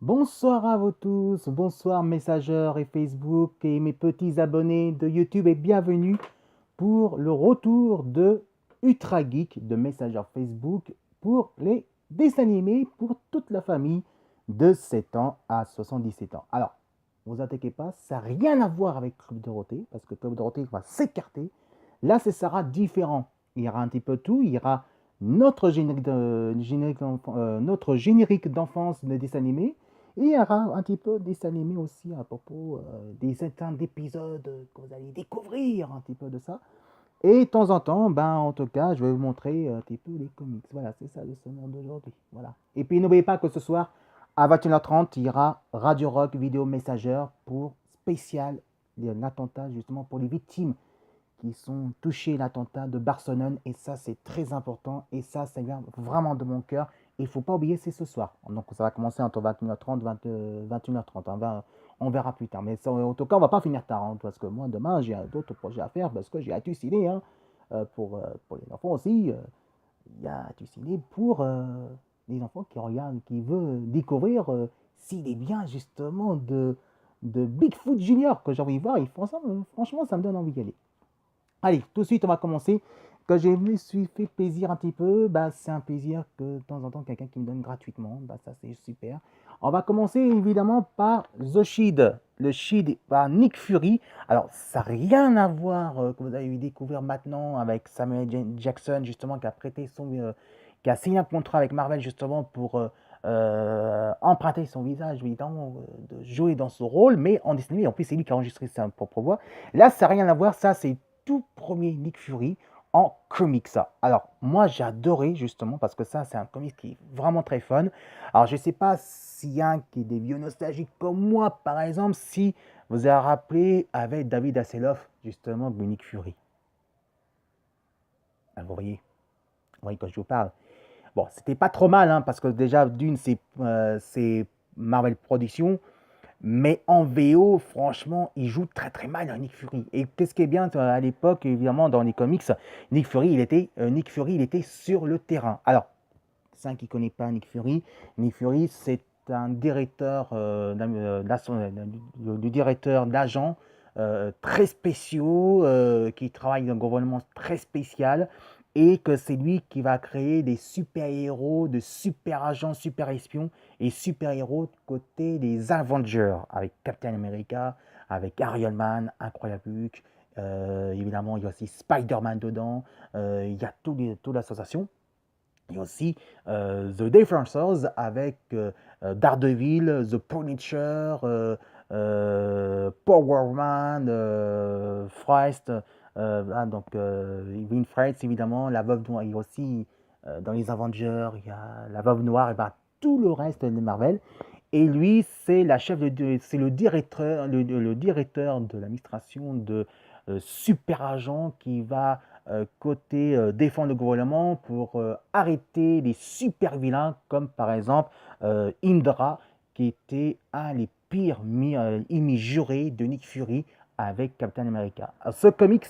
Bonsoir à vous tous, bonsoir messageurs et Facebook et mes petits abonnés de YouTube et bienvenue pour le retour de Ultra Geek de Messenger Facebook pour les dessins animés pour toute la famille de 7 ans à 77 ans. Alors, ne vous inquiétez pas, ça n'a rien à voir avec Club Dorothée parce que Club Dorothée va s'écarter. Là, ce sera différent. Il y aura un petit peu tout, il y aura notre générique d'enfance de dessins animés. Et il y aura un petit peu des animés aussi à propos des centaines d'épisodes que vous allez découvrir un petit peu de ça. Et de temps en temps, en tout cas, je vais vous montrer un petit peu les comics. Voilà, c'est ça le sommaire d'aujourd'hui. Voilà. Et puis n'oubliez pas que ce soir, à 21h30, il y aura Radio Rock Vidéo Messenger pour spécial l'attentat justement pour les victimes qui sont touchés l'attentat de Barcelone. Et ça, c'est très important. Et ça vient vraiment de mon cœur. Il ne faut pas oublier, c'est ce soir. Donc, ça va commencer entre 21h30 et 21h30. On verra plus tard. Mais ça, en tout cas, on ne va pas finir tard. Hein, parce que moi, demain, j'ai d'autres projets à faire. Parce que j'ai Atu Ciné. Pour les enfants aussi. Il y a Atu Ciné pour les enfants qui regardent, qui veulent découvrir s'il est bien, justement, de Bigfoot Junior que j'ai envie de voir. Et franchement, ça me donne envie d'y aller. Allez, tout de suite, on va commencer. Quand je me suis fait plaisir un petit peu, c'est un plaisir que de temps en temps, quelqu'un qui me donne gratuitement, ça c'est super. On va commencer évidemment par The Shield. Le Shield par Nick Fury. Alors, ça n'a rien à voir, que vous avez découvert maintenant avec Samuel Jackson, justement, qui a signé un contrat avec Marvel, justement, pour emprunter son visage, évidemment, de jouer dans ce rôle, mais en Disney, en plus, c'est lui qui a enregistré sa propre voix. Là, ça n'a rien à voir, ça, c'est tout premier Nick Fury en comics. Alors, moi, j'ai adoré justement parce que ça, c'est un comics qui est vraiment très fun. Alors, je ne sais pas s'il y a qui est des vieux nostalgiques comme moi, par exemple, si vous avez rappelé avec David Hasselhoff, justement, de Nick Fury. Ah, vous voyez quand je vous parle. Bon, c'était pas trop mal, hein, parce que déjà, d'une, c'est Marvel Productions. Mais en VO, franchement, il joue très très mal à Nick Fury. Et qu'est-ce qui est bien à l'époque, évidemment, dans les comics, Nick Fury, il était sur le terrain. Alors, ça qui ne connaît pas Nick Fury, c'est un directeur, du directeur d'agents très spéciaux, qui travaille dans un gouvernement très spécial, et que c'est lui qui va créer des super-héros, de super-agents, super-espions et super-héros côté des Avengers, avec Captain America, avec Iron Man, Incroyable Hulk, évidemment il y a aussi Spider-Man dedans, il y a toute l'association. Il y a aussi The Defensors avec Daredevil, The Punisher, Power Man, Frost, Winfrey, évidemment, la Veuve Noire. Il y a aussi dans les Avengers, il y a la Veuve Noire, et tout le reste de Marvel. Et lui, c'est c'est le directeur de l'administration de Super Agent qui va côté défendre le gouvernement pour arrêter les super vilains comme par exemple Indra qui était un des pires ennemis jurés de Nick Fury avec Captain America. Alors, ce comic,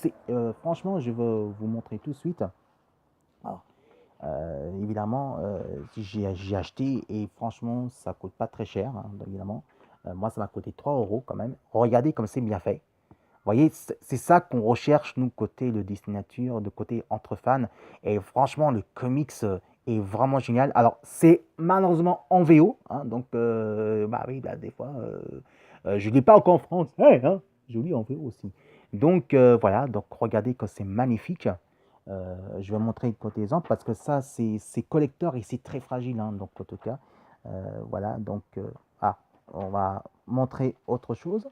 franchement, je vais vous montrer tout de suite. Alors, évidemment, j'ai acheté et franchement, ça coûte pas très cher, hein, évidemment. Moi, ça m'a coûté 3 € quand même. Regardez comme c'est bien fait. Vous voyez, c'est ça qu'on recherche, nous, côté de Disney Nature, de côté entre fans. Et franchement, le comics est vraiment génial. Alors, c'est malheureusement en VO. Hein, donc, oui, des fois, je ne l'ai pas encore en français. Hein, je lis en VO aussi. Donc, voilà. Donc, regardez que c'est magnifique. Je vais montrer côté exemple parce que ça, c'est collector et c'est très fragile. Hein, donc, en tout cas, voilà. Donc, on va montrer autre chose.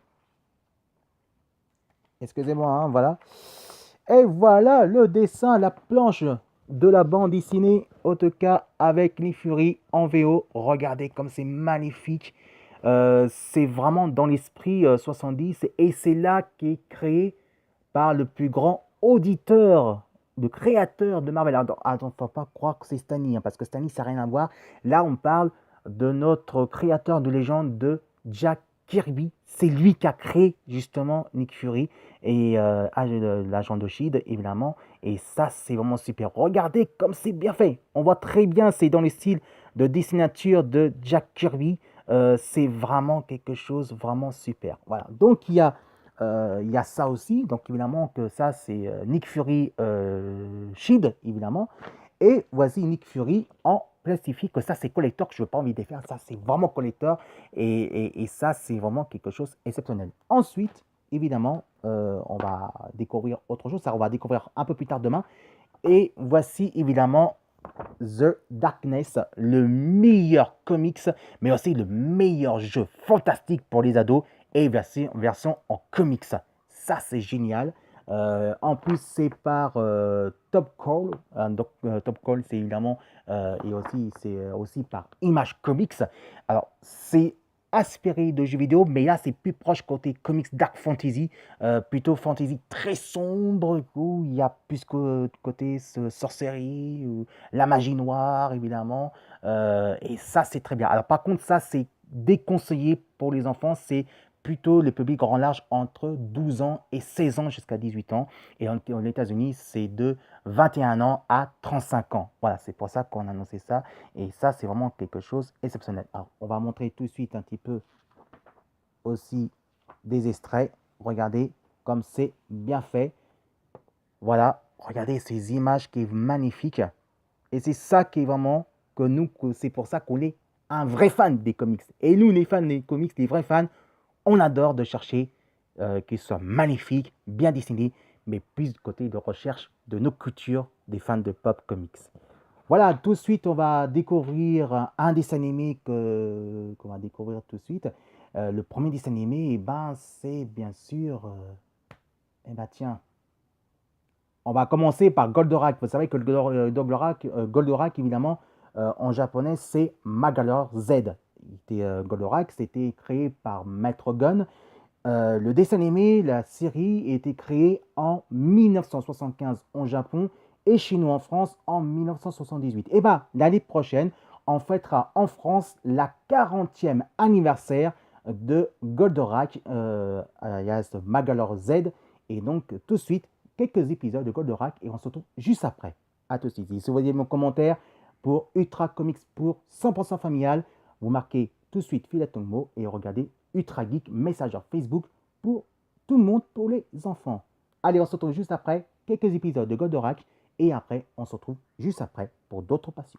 Excusez-moi, hein, voilà. Et voilà le dessin, la planche de la bande dessinée, en tout cas avec Nick Fury en VO. Regardez comme c'est magnifique. C'est vraiment dans l'esprit 70 et c'est là qu'est créé par le plus grand auditeur, le créateur de Marvel. Attends, faut pas croire que c'est Stan Lee, hein, parce que Stan Lee, ça n'a rien à voir. Là, on parle de notre créateur de légende de Jack Kirby. C'est lui qui a créé justement Nick Fury et l'agent de Shield, évidemment. Et ça, c'est vraiment super. Regardez comme c'est bien fait. On voit très bien, c'est dans le style de Disney Nature de Jack Kirby. c'est vraiment quelque chose vraiment super. Voilà. Donc il y a ça aussi. Donc évidemment que ça c'est Nick Fury Shield évidemment. Et voici Nick Fury en plastifique. Ça c'est collector que je n'ai pas envie de faire. Ça c'est vraiment collector et ça c'est vraiment quelque chose d'exceptionnel. Ensuite évidemment on va découvrir autre chose. Ça on va découvrir un peu plus tard demain. Et voici évidemment The Darkness, le meilleur comics, mais aussi le meilleur jeu fantastique pour les ados et version en comics. Ça, c'est génial. En plus, c'est par Top Call. Donc, Top Call, c'est évidemment, et aussi, c'est aussi par Image Comics. Alors, c'est aspiré de jeux vidéo, mais là, c'est plus proche côté comics dark fantasy, plutôt fantasy très sombre, où il y a plus que côté sorcellerie, ou la magie noire, évidemment. Et ça, c'est très bien. Alors, par contre, ça, c'est déconseillé pour les enfants. C'est plutôt le public grand large entre 12 ans et 16 ans jusqu'à 18 ans. Et aux États-Unis, c'est de 21 ans à 35 ans. Voilà, c'est pour ça qu'on a annoncé ça. Et ça, c'est vraiment quelque chose d'exceptionnel. Alors, on va montrer tout de suite un petit peu aussi des extraits. Regardez comme c'est bien fait. Voilà, regardez ces images qui est magnifique. Et c'est ça qui est vraiment que nous, c'est pour ça qu'on est un vrai fan des comics. Et nous, les fans des comics, les vrais fans, on adore de chercher qu'ils soient magnifiques, bien dessinés, mais plus du côté de recherche de nos cultures des fans de pop comics. Voilà, tout de suite, on va découvrir un dessin animé qu'on va découvrir tout de suite. Le premier dessin animé, eh ben, c'est bien sûr, eh ben, tiens, on va commencer par Goldorak. Vous savez que Goldorak, évidemment, en japonais, c'est Magalor Z. Goldorak, c'était créé par Maître Gun. Le dessin animé, la série, a été créée en 1975 en Japon et chez nous en France en 1978. Et bien, l'année prochaine, on fêtera en France la 40e anniversaire de Goldorak, alias Magalor Z. Et donc, tout de suite, quelques épisodes de Goldorak et on se retrouve juste après. À tout de suite. Si vous voyez mon commentaire pour Ultra Comics pour 100% familial, vous marquez tout de suite Phileton Mo et regardez Ultra Geek Messenger Facebook pour tout le monde, pour les enfants. Allez, on se retrouve juste après quelques épisodes de Goldorak et après, on se retrouve juste après pour d'autres passions.